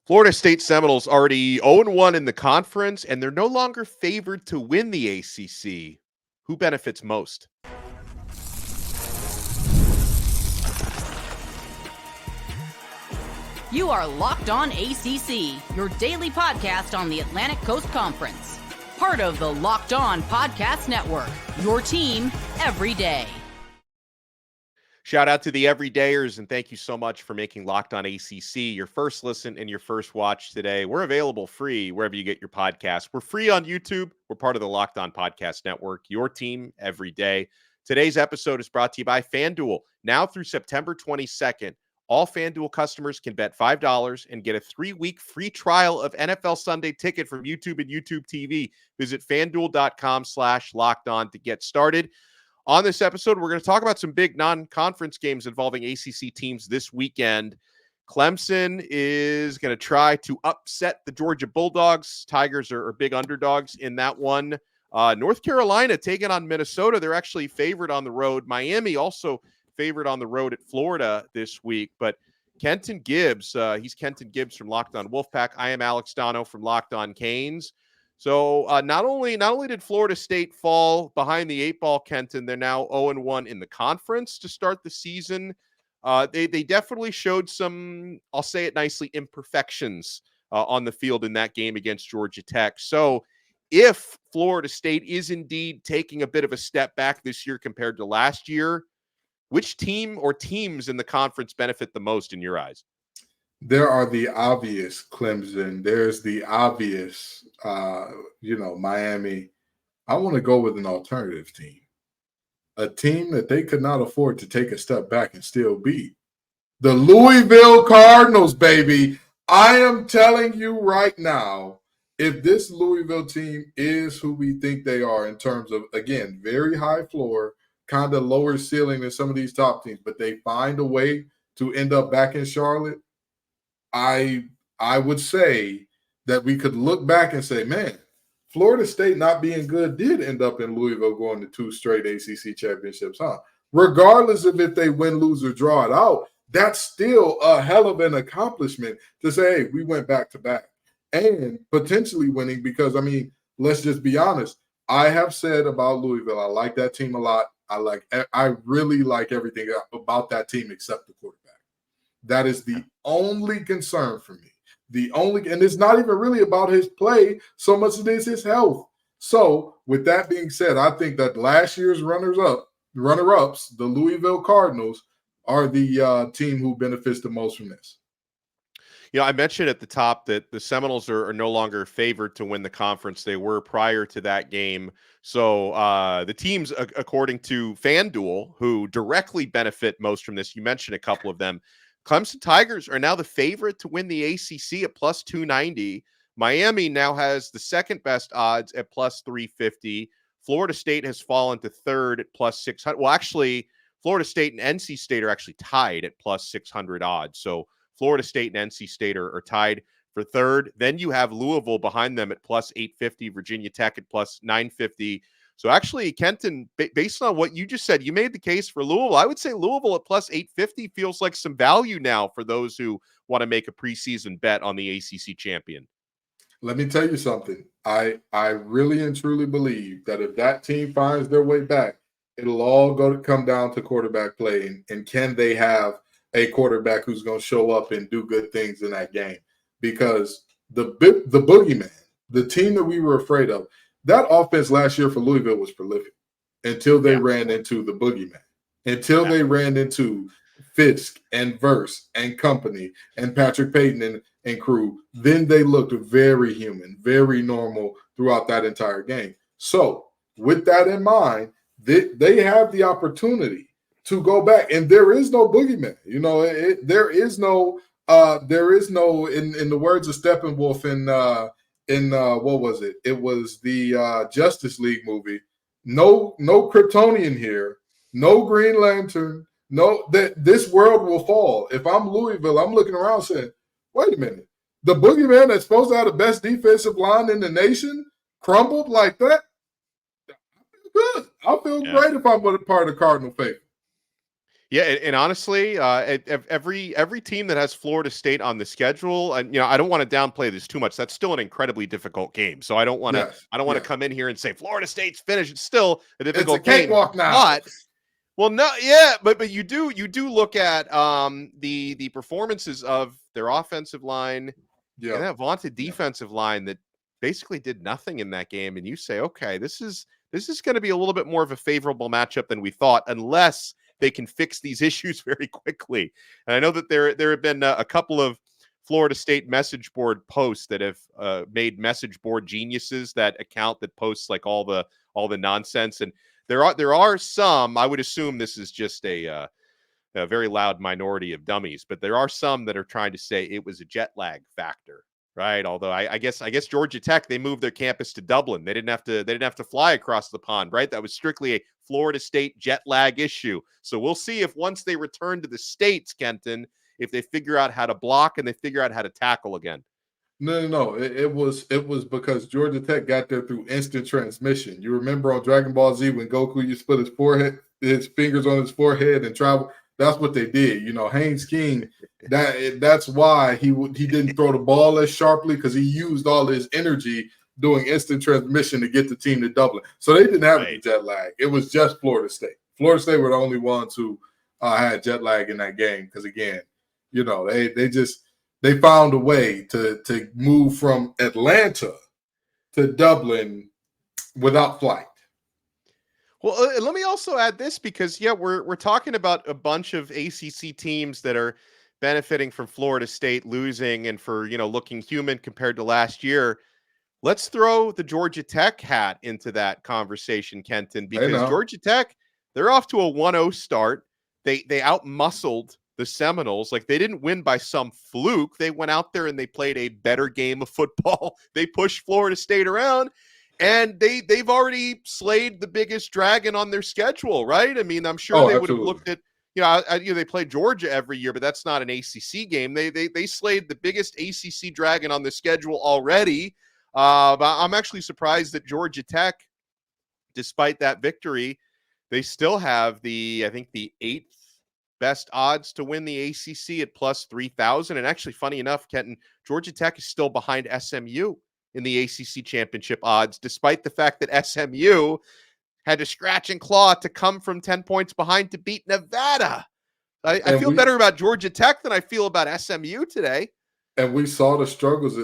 Florida State Seminoles already 0-1 in the conference, and they're no longer favored to win the ACC. Who benefits most? You are Locked On ACC, your daily podcast on the Atlantic Coast Conference. Part of the Locked On Podcast Network, your team every day. Shout out to the everydayers, and thank you so much for making Locked On ACC your first listen and your first watch today. We're available free wherever you get your podcasts. We're free on YouTube. We're part of the Locked On Podcast Network, your team every day. Today's episode is brought to you by FanDuel. Now through September 22nd, all FanDuel customers can bet $5 and get a 3-week free trial of NFL Sunday Ticket from YouTube and YouTube TV. Visit FanDuel.com/LockedOn to get started. On this episode, we're going to talk about some big non-conference games involving ACC teams this weekend. Clemson is going to try to upset the Georgia Bulldogs. Tigers are big underdogs in that one. North Carolina taking on Minnesota. They're actually favored on the road. Miami also favored on the road at Florida this week. But Kenton Gibbs, he's Kenton Gibbs from Locked On Wolfpack. I am Alex Donno from Locked On Canes. So not only did Florida State fall behind the 8-ball, Kenton, they're now 0-1 in the conference to start the season. They definitely showed some, I'll say it nicely, imperfections on the field in that game against Georgia Tech. So if Florida State is indeed taking a bit of a step back this year compared to last year, which team or teams in the conference benefit the most in your eyes? There are the obvious Clemson. There's the obvious, Miami. I want to go with an alternative team, a team that they could not afford to take a step back and still beat. The Louisville Cardinals, baby. I am telling you right now, if this Louisville team is who we think they are in terms of, again, very high floor, kind of lower ceiling than some of these top teams, but they find a way to end up back in Charlotte, I would say that we could look back and say, man, Florida State not being good did end up in Louisville going to 2 straight ACC championships, huh? Regardless of if they win, lose, or draw it out, that's still a hell of an accomplishment to say, hey, we went back to back and potentially winning because, let's just be honest. I have said about Louisville, I like that team a lot. I really like everything about that team except the quarterback. That is the only concern for me. And it's not even really about his play so much as it is his health. So with that being said, I think that last year's runner-ups, the Louisville Cardinals, are the team who benefits the most from this. I mentioned at the top that the Seminoles are no longer favored to win the conference. They were prior to that game. So the teams, according to FanDuel, who directly benefit most from this, you mentioned a couple of them. Clemson Tigers are now the favorite to win the ACC at plus 290. Miami now has the second best odds at plus 350. Florida State has fallen to third at plus 600. Well, actually, Florida State and NC State are actually tied at plus 600 odds. So Florida State and NC State are tied for third. Then you have Louisville behind them at plus 850, Virginia Tech at plus 950. So actually, Kenton, based on what you just said, you made the case for Louisville. I would say Louisville at plus 850 feels like some value now for those who want to make a preseason bet on the ACC champion. Let me tell you something. I really and truly believe that if that team finds their way back, it'll all come down to quarterback play. And can they have a quarterback who's going to show up and do good things in that game? Because the boogeyman, the team that we were afraid of, that offense last year for Louisville was prolific until they ran into the boogeyman, until they ran into Fisk and Verse and company and Patrick Payton and crew. Then they looked very human, very normal throughout that entire game. So with that in mind, they have the opportunity to go back, and there is no boogeyman. There is no, in the words of Steppenwolf in what was it? It was the Justice League movie. No Kryptonian here. No Green Lantern. No, that this world will fall. If I'm Louisville, I'm looking around saying, wait a minute. The boogeyman that's supposed to have the best defensive line in the nation crumbled like that? I feel good. I feel great if I'm part of the Cardinal faith. Yeah, and honestly, every team that has Florida State on the schedule, and I don't want to downplay this too much. That's still an incredibly difficult game. So I don't want to Yes, I don't want to yes. come in here and say Florida State's finished. It's still a It's a difficult game. cakewalk now. But well, no, yeah, but you do look at the performances of their offensive line and that vaunted defensive line that basically did nothing in that game, and you say, okay, this is going to be a little bit more of a favorable matchup than we thought, unless they can fix these issues very quickly. And I know that there have been a couple of Florida State message board posts that have made message board geniuses, that account that posts like all the nonsense. And there are some. I would assume this is just a very loud minority of dummies, but there are some that are trying to say it was a jet lag factor, right? Although I guess Georgia Tech, they moved their campus to Dublin. They didn't have to fly across the pond, right? That was strictly a Florida State jet lag issue. So we'll see if once they return to the States, Kenton, if they figure out how to block and they figure out how to tackle again. No. It was because Georgia Tech got there through instant transmission. You remember on Dragon Ball Z when Goku used to put his fingers on his forehead and travel. That's what they did. Haynes King, that's why he didn't throw the ball as sharply, because he used all his energy doing instant transmission to get the team to Dublin. So they didn't have any jet lag. It was just Florida State. Florida State were the only ones who had jet lag in that game, because, again, they found a way to move from Atlanta to Dublin without flight. Well, let me also add this, because we're talking about a bunch of ACC teams that are benefiting from Florida State losing and for looking human compared to last year. Let's throw the Georgia Tech hat into that conversation, Kenton, because Georgia Tech, they're off to a 1-0 start. They outmuscled the Seminoles. Like, they didn't win by some fluke. They went out there and they played a better game of football. They pushed Florida State around. And they've already slayed the biggest dragon on their schedule, right? I mean, I'm sure they would have looked at, they play Georgia every year, but that's not an ACC game. They slayed the biggest ACC dragon on the schedule already. But I'm actually surprised that Georgia Tech, despite that victory, they still have the 8th best odds to win the ACC at plus 3,000. And actually, funny enough, Kenton, Georgia Tech is still behind SMU in the ACC championship odds, despite the fact that SMU had to scratch and claw to come from 10 points behind to beat Nevada. I feel better about Georgia Tech than I feel about SMU today. And we saw the struggles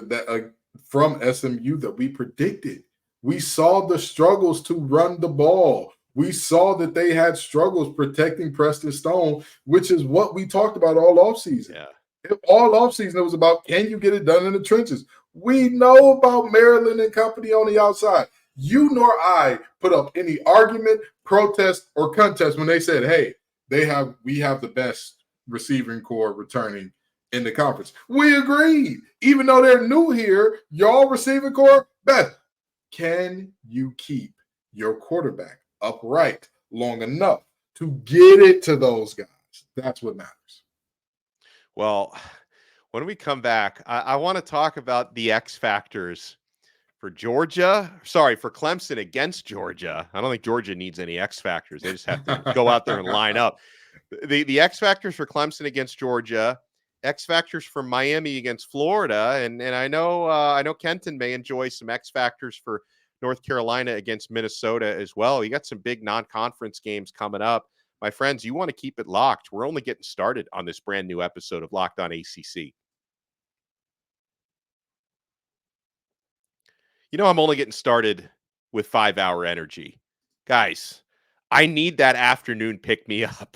from SMU that we predicted. We saw the struggles to run the ball. We saw that they had struggles protecting Preston Stone, which is what we talked about all offseason. Yeah. All offseason, it was about, can you get it done in the trenches? We know about Maryland and company on the outside. You nor I put up any argument, protest, or contest when they said, hey, we have the best receiving core returning in the conference. We agreed. Even though they're new here, y'all receiving core, best. Can you keep your quarterback upright long enough to get it to those guys? That's what matters. Well, when we come back, I want to talk about the X factors for Clemson against Georgia. I don't think Georgia needs any X factors. They just have to go out there and line up. The X factors for Clemson against Georgia, X factors for Miami against Florida, and I know Kenton may enjoy some X factors for North Carolina against Minnesota as well. You got some big non-conference games coming up. My friends, you want to keep it locked. We're only getting started on this brand new episode of Locked On ACC. I'm only getting started with 5-hour energy. Guys, I need that afternoon pick-me-up.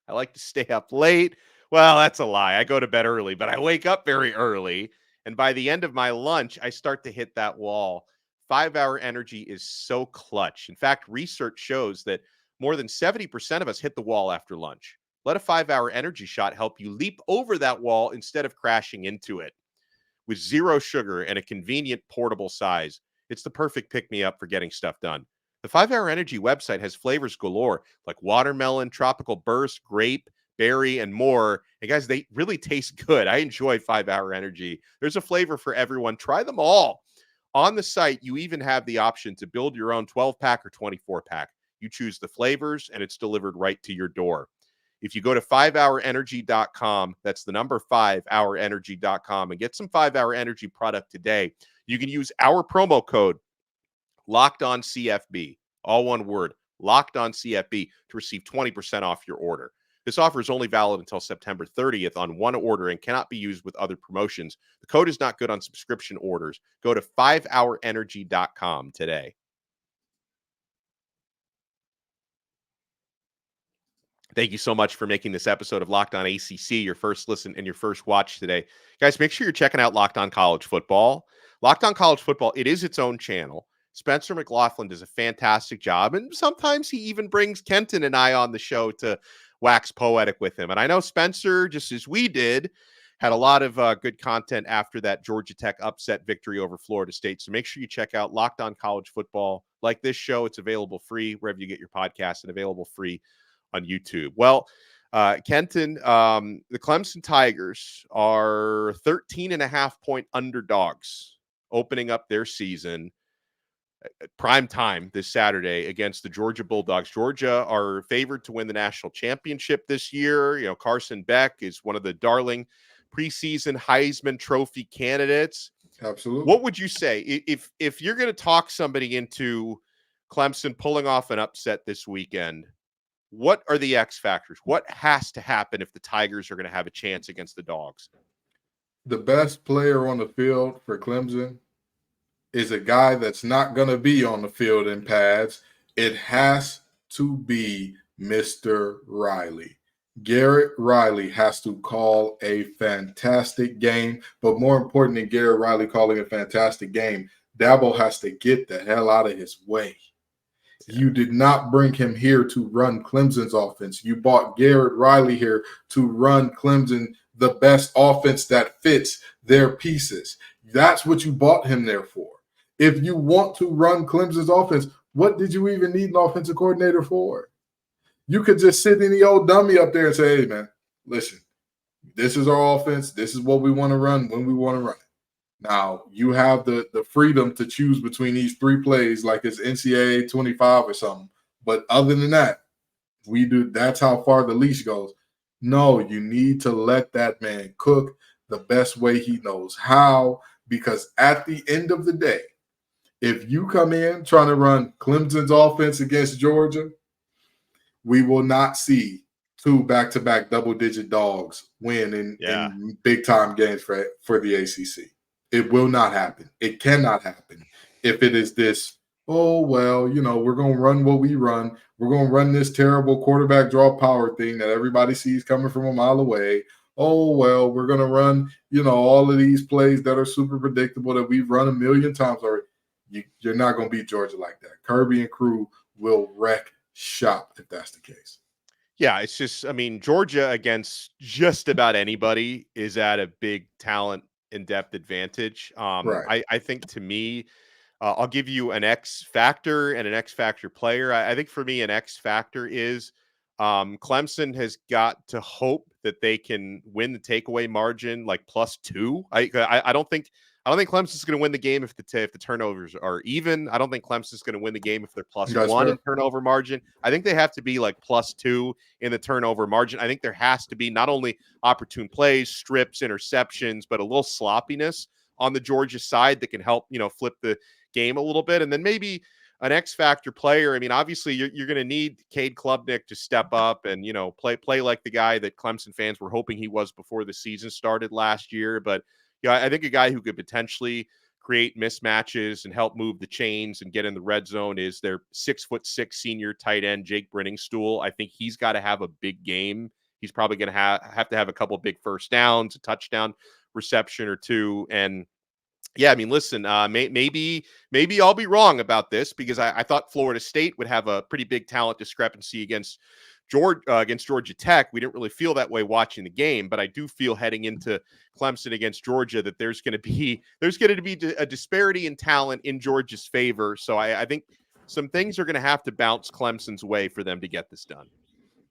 I like to stay up late. Well, that's a lie. I go to bed early, but I wake up very early. And by the end of my lunch, I start to hit that wall. 5-hour energy is so clutch. In fact, research shows that more than 70% of us hit the wall after lunch. Let a 5-hour energy shot help you leap over that wall instead of crashing into it. With zero sugar and a convenient portable size, it's the perfect pick-me-up for getting stuff done. The 5-Hour Energy website has flavors galore, like watermelon, tropical burst, grape, berry, and more. And guys, they really taste good. I enjoy 5-Hour Energy. There's a flavor for everyone. Try them all. On the site, you even have the option to build your own 12-pack or 24-pack. You choose the flavors, and it's delivered right to your door. If you go to 5hourenergy.com, that's the number 5hourenergy.com, and get some 5-Hour Energy product today, you can use our promo code LOCKEDONCFB, all one word, LOCKEDONCFB, to receive 20% off your order. This offer is only valid until September 30th on one order and cannot be used with other promotions. The code is not good on subscription orders. Go to 5hourenergy.com today. Thank you so much for making this episode of Locked On ACC your first listen and your first watch today. Guys, make sure you're checking out Locked On College Football. Locked On College Football, it is its own channel. Spencer McLaughlin does a fantastic job, and sometimes he even brings Kenton and I on the show to wax poetic with him. And I know Spencer, just as we did, had a lot of good content after that Georgia Tech upset victory over Florida State. So make sure you check out Locked On College Football. Like this show, it's available free wherever you get your podcasts and available free on YouTube. Well, Kenton, the Clemson Tigers are 13.5-point underdogs opening up their season prime time this Saturday against the Georgia Bulldogs. Georgia are favored to win the national championship this year. You know, Carson Beck is one of the darling preseason Heisman Trophy candidates. Absolutely. What would you say if you're going to talk somebody into Clemson pulling off an upset this weekend? What are the X factors? What has to happen if the Tigers are going to have a chance against the Dogs? The best player on the field for Clemson is a guy that's not going to be on the field in pads. It has to be Mr. Riley. Garrett Riley has to call a fantastic game, but more important than Garrett Riley calling a fantastic game, Dabo has to get the hell out of his way. You did not bring him here to run Clemson's offense. You bought Garrett Riley here to run Clemson, the best offense that fits their pieces. That's what you bought him there for. If you want to run Clemson's offense, what did you even need an offensive coordinator for? You could just sit any old dummy up there and say, hey, man, listen, this is our offense. This is what we want to run when we want to run it. Now, you have the freedom to choose between these three plays like it's NCAA 25 or something. But other than that, that's how far the leash goes. No, you need to let that man cook the best way he knows how, because at the end of the day, if you come in trying to run Clemson's offense against Georgia, we will not see two back-to-back double-digit dogs win in big-time games for the ACC. It will not happen. It cannot happen if it is this, oh, well, we're going to run what we run. We're going to run this terrible quarterback draw power thing that everybody sees coming from a mile away. Oh, well, we're going to run, all of these plays that are super predictable that we've run a million times already. You're not going to beat Georgia like that. Kirby and crew will wreck shop if that's the case. Yeah, it's just, Georgia against just about anybody is at a big talent in-depth advantage. Right. I think, to me, I'll give you an X factor and an X factor player. I think for me, an X factor is Clemson has got to hope that they can win the takeaway margin like +2. I don't think Clemson's going to win the game if the turnovers are even. I don't think Clemson's going to win the game if they're +1 in turnover margin. I think they have to be like +2 in the turnover margin. I think there has to be not only opportune plays, strips, interceptions, but a little sloppiness on the Georgia side that can help, flip the game a little bit. And then maybe an X factor player. Obviously you're going to need Cade Klubnik to step up and, play like the guy that Clemson fans were hoping he was before the season started last year. But I think a guy who could potentially create mismatches and help move the chains and get in the red zone is their 6'6" senior tight end, Jake Brenningstool. I think he's got to have a big game. He's probably going to have to have a couple of big first downs, a touchdown reception or two. And listen, maybe I'll be wrong about this because I thought Florida State would have a pretty big talent discrepancy against Georgia Tech. We didn't really feel that way watching the game, but I do feel heading into Clemson against Georgia that there's going to be a disparity in talent in Georgia's favor. So I think some things are going to have to bounce Clemson's way for them to get this done.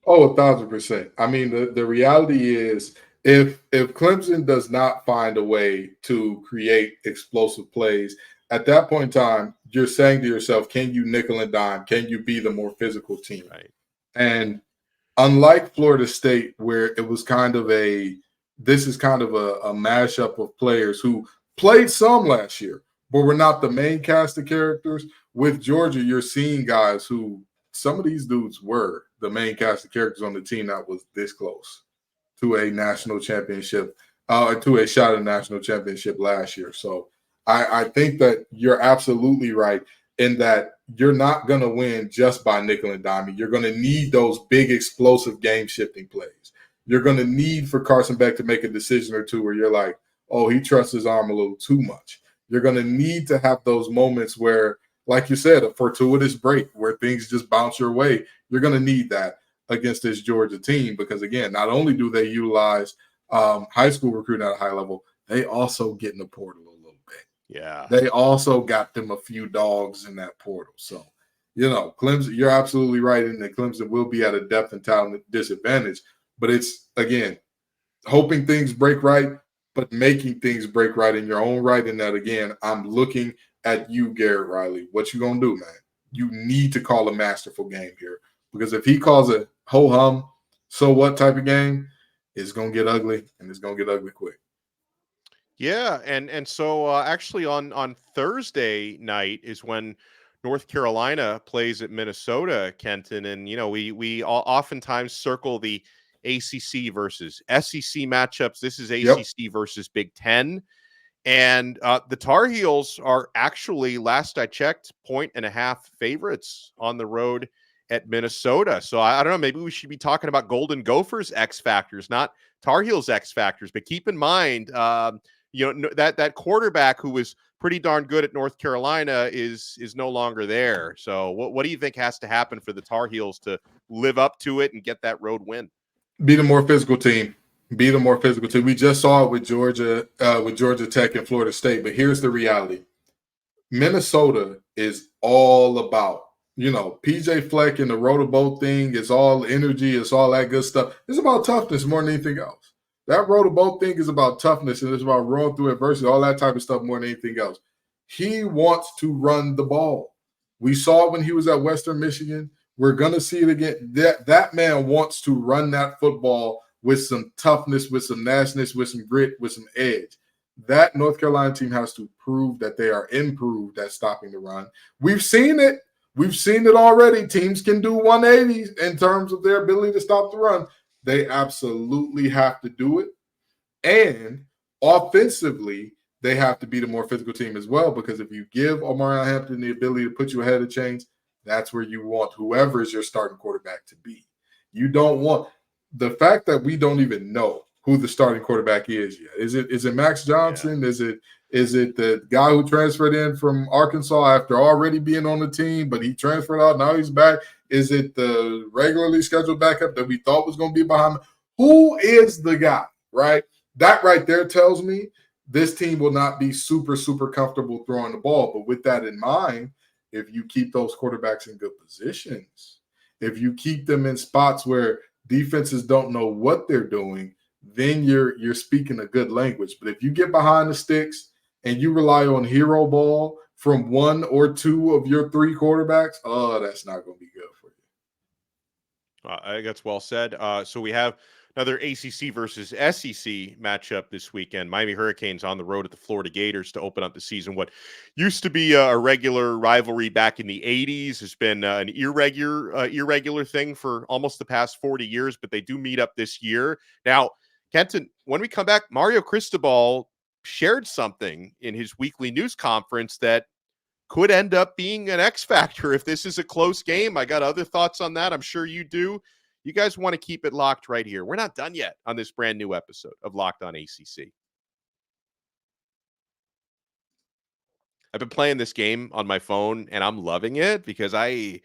Oh, 1,000%. The reality is if Clemson does not find a way to create explosive plays, at that point in time, you're saying to yourself, can you nickel and dime? Can you be the more physical team? Right. And unlike Florida State, where it was this is kind of a mashup of players who played some last year, but were not the main cast of characters. With Georgia, you're seeing guys who some of these dudes were the main cast of characters on the team that was this close to a national championship, to a shot at a national championship last year. So I think that you're absolutely right in that you're not going to win just by nickel and diming. You're going to need those big, explosive, game-shifting plays. You're going to need for Carson Beck to make a decision or two where you're like, oh, he trusts his arm a little too much. You're going to need to have those moments where, like you said, a fortuitous break where things just bounce your way. You're going to need that against this Georgia team because, again, not only do they utilize high school recruiting at a high level, they also get in the portal a little bit. Yeah. They also got them a few dogs in that portal. So, Clemson, you're absolutely right in that Clemson will be at a depth and talent disadvantage. But it's, again, hoping things break right, but making things break right in your own right. And that, again, I'm looking at you, Garrett Riley. What you going to do, man? You need to call a masterful game here because if he calls a ho-hum, so what type of game, it's going to get ugly, and it's going to get ugly quick. Yeah, and so actually on Thursday night is when North Carolina plays at Minnesota, Kenton, and we oftentimes circle the ACC versus SEC matchups. This is ACC versus Big Ten, and the Tar Heels are actually, last I checked, 1.5 favorites on the road at Minnesota. So I don't know, maybe we should be talking about Golden Gophers X factors, not Tar Heels X factors. But keep in mind, that quarterback who was pretty darn good at North Carolina is no longer there. So what do you think has to happen for the Tar Heels to live up to it and get that road win? Be the more physical team. Be the more physical team. We just saw it with Georgia Tech and Florida State. But here's the reality: Minnesota is all about, PJ Fleck and the row-to-boat thing. It's all energy. It's all that good stuff. It's about toughness more than anything else. That row-to-boat thing is about toughness, and it's about rowing through adversity, all that type of stuff more than anything else. He wants to run the ball. We saw it when he was at Western Michigan. We're going to see it again. That man wants to run that football with some toughness, with some nastiness, with some grit, with some edge. That North Carolina team has to prove that they are improved at stopping the run. We've seen it. We've seen it already. Teams can do 180s in terms of their ability to stop the run. They absolutely have to do it. And offensively, they have to be the more physical team as well, because if you give Omarion Hampton the ability to put you ahead of chains, that's where you want whoever is your starting quarterback to be. You don't want the fact that we don't even know who the starting quarterback is yet. Is it Max Johnson? Yeah. Is it the guy who transferred in from Arkansas after already being on the team, but he transferred out, now he's back? Is it the regularly scheduled backup that we thought was going to be behind him? Who is the guy, right? That right there tells me this team will not be super, super comfortable throwing the ball. But with that in mind, if you keep those quarterbacks in good positions, if you keep them in spots where defenses don't know what they're doing, then you're speaking a good language. But if you get behind the sticks and you rely on hero ball from one or two of your three quarterbacks, that's not going to be good for you. I think that's well said. So we have another ACC versus SEC matchup this weekend. Miami Hurricanes on the road at the Florida Gators to open up the season. What used to be a regular rivalry back in the 80s has been an irregular thing for almost the past 40 years, but they do meet up this year. Now, Kenton, when we come back, Mario Cristobal shared something in his weekly news conference that could end up being an X factor if this is a close game. I got other thoughts on that. I'm sure you do. You guys want to keep it locked right here. We're not done yet on this brand new episode of Locked On ACC. I've been playing this game on my phone, and I'm loving it because I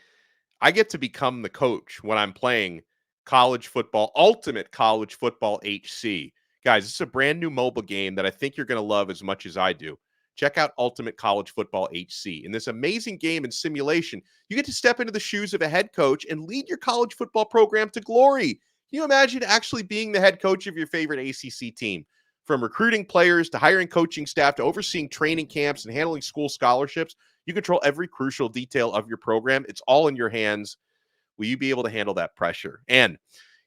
get to become the coach when I'm playing college football, Ultimate College Football HC. Guys, this is a brand new mobile game that I think you're going to love as much as I do. Check out Ultimate College Football HC. In this amazing game and simulation, you get to step into the shoes of a head coach and lead your college football program to glory. Can you imagine actually being the head coach of your favorite ACC team? From recruiting players to hiring coaching staff to overseeing training camps and handling school scholarships, you control every crucial detail of your program. It's all in your hands. Will you be able to handle that pressure? And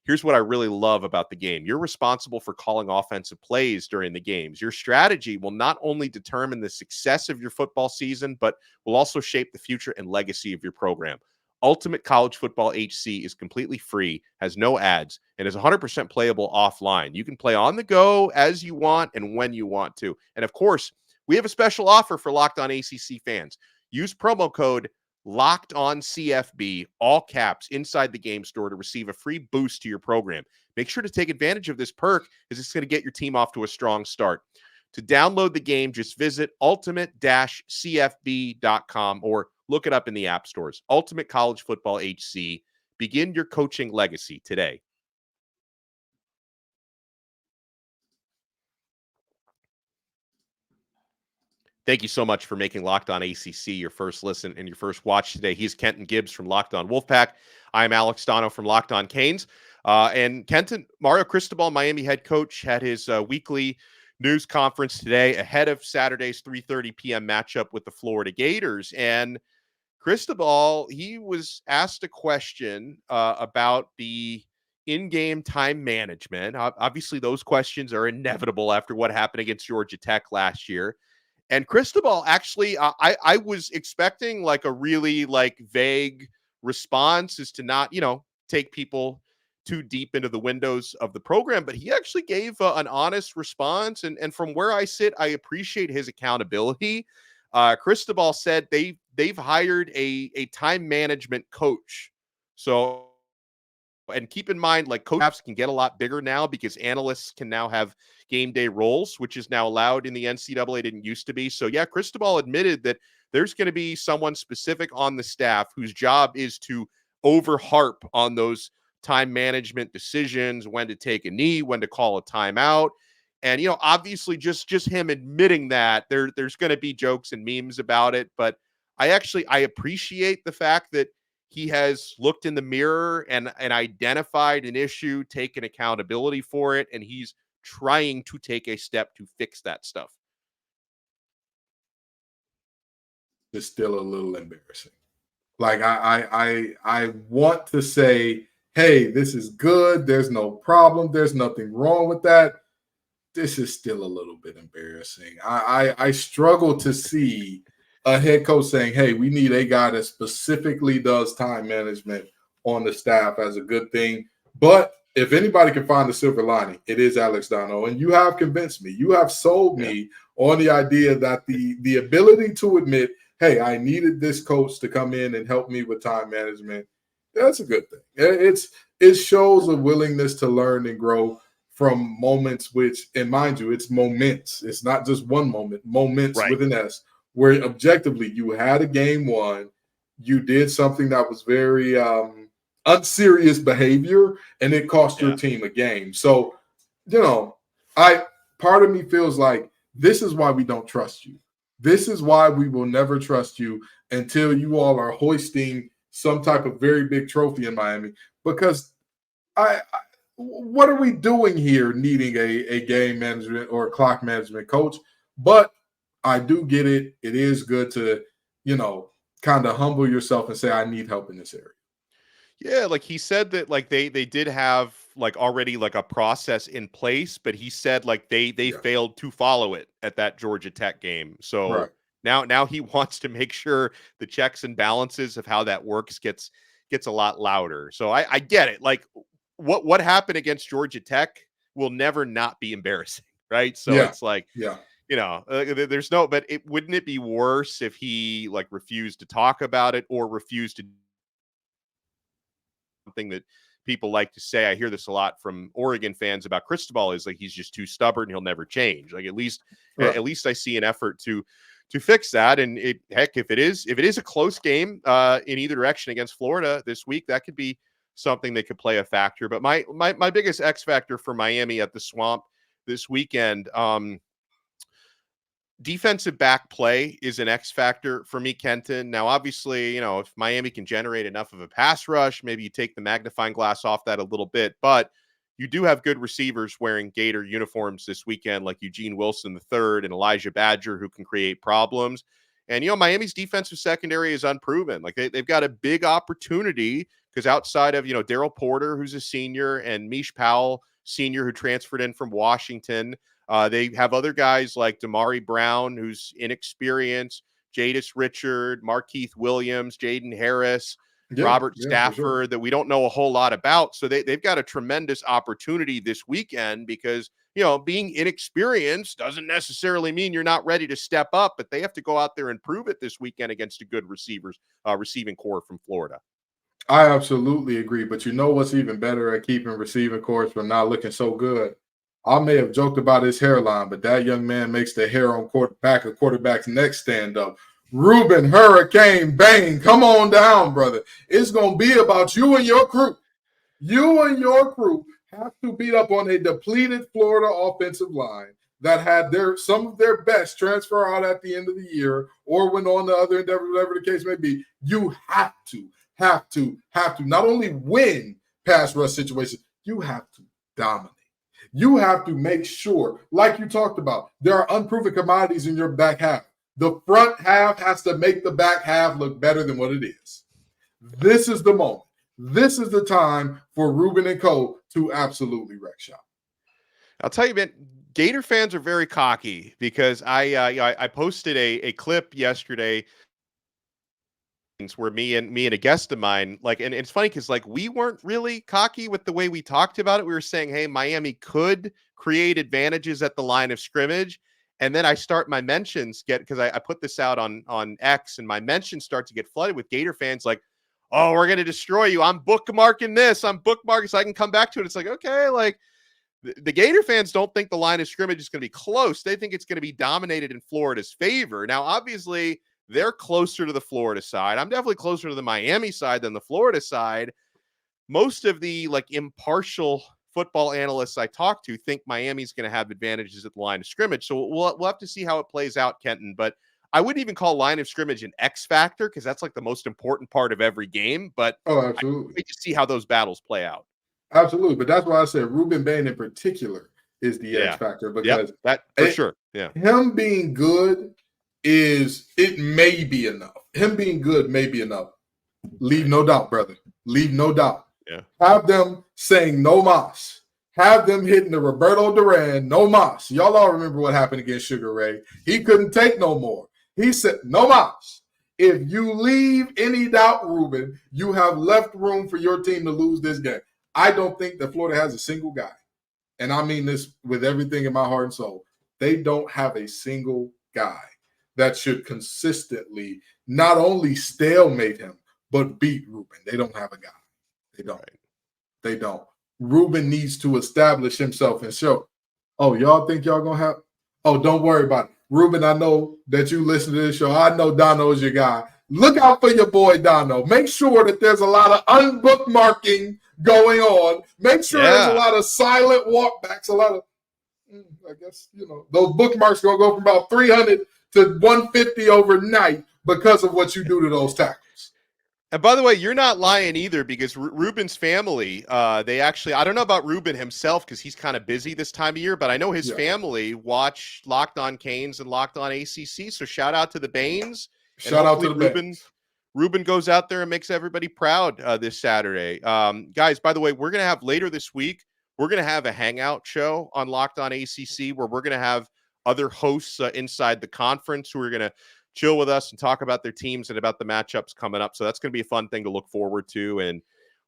here's what I really love about the game. You're responsible for calling offensive plays during the games. Your strategy will not only determine the success of your football season, but will also shape the future and legacy of your program. Ultimate College Football HC is completely free, has no ads, and is 100% playable offline. You can play on the go as you want and when you want to. And of course, we have a special offer for Locked On ACC fans. Use promo code Locked On CFB, all caps, inside the game store to receive a free boost to your program. Make sure to take advantage of this perk, as it's going to get your team off to a strong start. To download the game, just visit ultimate-cfb.com or look it up in the app stores. Ultimate College Football HC. Begin your coaching legacy today. Thank you so much for making Locked On ACC your first listen and your first watch today. He's Kenton Gibbs from Locked On Wolfpack. I'm Alex Donno from Locked On Canes. And Kenton, Mario Cristobal, Miami head coach, had his weekly news conference today ahead of Saturday's 3:30 p.m. matchup with the Florida Gators. And Cristobal, he was asked a question about the in-game time management. Obviously, those questions are inevitable after what happened against Georgia Tech last year. And Cristobal, actually, I was expecting like a really like vague response as to not, take people too deep into the windows of the program, but he actually gave an honest response. And from where I sit, I appreciate his accountability. Cristobal said they've hired a time management coach. So, and keep in mind, like, coach staffs can get a lot bigger now because analysts can now have game day roles, which is now allowed in the NCAA. Didn't used to be. So yeah, Cristobal admitted that there's going to be someone specific on the staff whose job is to overharp on those time management decisions, when to take a knee, when to call a timeout. And, obviously just him admitting that there's going to be jokes and memes about it. But I appreciate the fact that he has looked in the mirror and identified an issue, taken accountability for it, and he's trying to take a step to fix that stuff. It's still a little embarrassing. Like I want to say, hey, this is good. There's no problem. There's nothing wrong with that. This is still a little bit embarrassing. I struggle to see a head coach saying, hey, we need a guy that specifically does time management on the staff as a good thing. But if anybody can find the silver lining, it is Alex Donno. And you have convinced me. You have sold me on the idea that the ability to admit, hey, I needed this coach to come in and help me with time management, that's a good thing. It shows a willingness to learn and grow from moments which, and mind you, it's moments. It's not just one moment, moments with an S, where objectively you had a game won, you did something that was very unserious behavior, and it cost your team a game. So, part of me feels like this is why we don't trust you. This is why we will never trust you until you all are hoisting some type of very big trophy in Miami. Because what are we doing here needing a game management or a clock management coach? But I do get it. It is good to, kind of humble yourself and say, I need help in this area. Yeah, like he said that like they did have like already like a process in place, but he said like they failed to follow it at that Georgia Tech game. So now he wants to make sure the checks and balances of how that works gets a lot louder. So I get it. Like what happened against Georgia Tech will never not be embarrassing, right? So it's like there's no, but wouldn't it be worse if he like refused to talk about it or refused to something that people like to say? I hear this a lot from Oregon fans about Cristobal, is like he's just too stubborn, he'll never change. Like at least I see an effort to fix that. And if it is a close game in either direction against Florida this week, that could be something that could play a factor. But my biggest X factor for Miami at the Swamp this weekend, defensive back play is an X factor for me, Kenton. Now, obviously, if Miami can generate enough of a pass rush, maybe you take the magnifying glass off that a little bit, but you do have good receivers wearing Gator uniforms this weekend, like Eugene Wilson III and Elijah Badger, who can create problems. And, Miami's defensive secondary is unproven. Like they've got a big opportunity because outside of, Daryl Porter, who's a senior, and Mish Powell, senior, who transferred in from Washington, they have other guys like Damari Brown, who's inexperienced, Jadis Richard, Markeith Williams, Jaden Harris, Robert Stafford, that we don't know a whole lot about. So they've got a tremendous opportunity this weekend because, being inexperienced doesn't necessarily mean you're not ready to step up, but they have to go out there and prove it this weekend against a good receiving core from Florida. I absolutely agree. But you know what's even better at keeping receiving cores from not looking so good? I may have joked about his hairline, but that young man makes the hair on back of quarterback's neck stand up. Ruben Hurricane Bang, come on down, brother. It's going to be about you and your crew. You and your crew have to beat up on a depleted Florida offensive line that had some of their best transfer out at the end of the year or went on to other endeavors, whatever the case may be. You have to not only win pass rush situations, you have to dominate. You have to make sure, like you talked about, there are unproven commodities in your back half. The front half has to make the back half look better than what it is. This is the moment. This is the time for Ruben and Co. to absolutely wreck shop. I'll tell you, man, Gator fans are very cocky because I posted a clip yesterday where me and a guest of mine, and it's funny because we weren't really cocky with the way we talked about it. We were saying, hey, Miami could create advantages at the line of scrimmage. And then I start my mentions because I put this out on X, and my mentions start to get flooded with Gator fans like, oh, we're going to destroy you. I'm bookmarking this. I'm bookmarking so I can come back to it. It's like, okay, the Gator fans don't think the line of scrimmage is going to be close. They think it's going to be dominated in Florida's favor. Now, obviously, they're closer to the Florida side. I'm definitely closer to the Miami side than the Florida side. Most of the impartial football analysts I talk to think Miami's going to have advantages at the line of scrimmage. So we'll have to see how it plays out, Kenton. But I wouldn't even call line of scrimmage an X factor because that's the most important part of every game. But absolutely, I just see how those battles play out. Absolutely, but that's why I said Ruben Bain in particular is the X factor because that for sure. Yeah, him being good may be enough. Him being good may be enough. Leave no doubt, brother. Leave no doubt. Yeah. Have them saying no mas. Have them hitting the Roberto Duran, no mas. Y'all all remember what happened against Sugar Ray. He couldn't take no more. He said, no mas. If you leave any doubt, Ruben, you have left room for your team to lose this game. I don't think that Florida has a single guy, and I mean this with everything in my heart and soul. They don't have a single guy that should consistently not only stalemate him, but beat Ruben. They don't have a guy. They don't. They don't. Ruben needs to establish himself and show. Oh, y'all think y'all going to have – oh, don't worry about it. Ruben, I know that you listen to this show. I know Donno is your guy. Look out for your boy Donno. Make sure that there's a lot of unbookmarking going on. Make sure there's a lot of silent walkbacks, a lot of I guess, those bookmarks going to go from about 300 to 150 overnight because of what you do to those tackles. And by the way, you're not lying either because Ruben's family, they actually, I don't know about Ruben himself because he's kind of busy this time of year, but I know his family watch Locked On Canes and Locked On ACC. So shout out to the Baines. Shout out to the Baines. Ruben goes out there and makes everybody proud this Saturday. Guys, by the way, we're going to have later this week, we're going to have a hangout show on Locked On ACC where we're going to have other hosts inside the conference who are going to chill with us and talk about their teams and about the matchups coming up. So that's going to be a fun thing to look forward to. And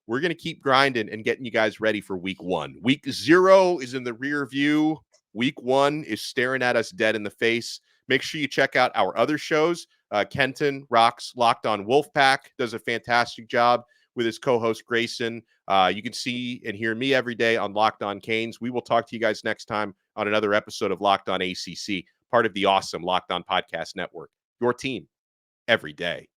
we're going to keep grinding and getting you guys ready for week 1. Week 0 is in the rear view. Week 1 is staring at us dead in the face. Make sure you check out our other shows. Kenton rocks Locked On Wolfpack, does a fantastic job with his co-host Grayson. You can see and hear me every day on Locked On Canes. We will talk to you guys next time on another episode of Locked On ACC, part of the awesome Locked On Podcast Network. Your team every day.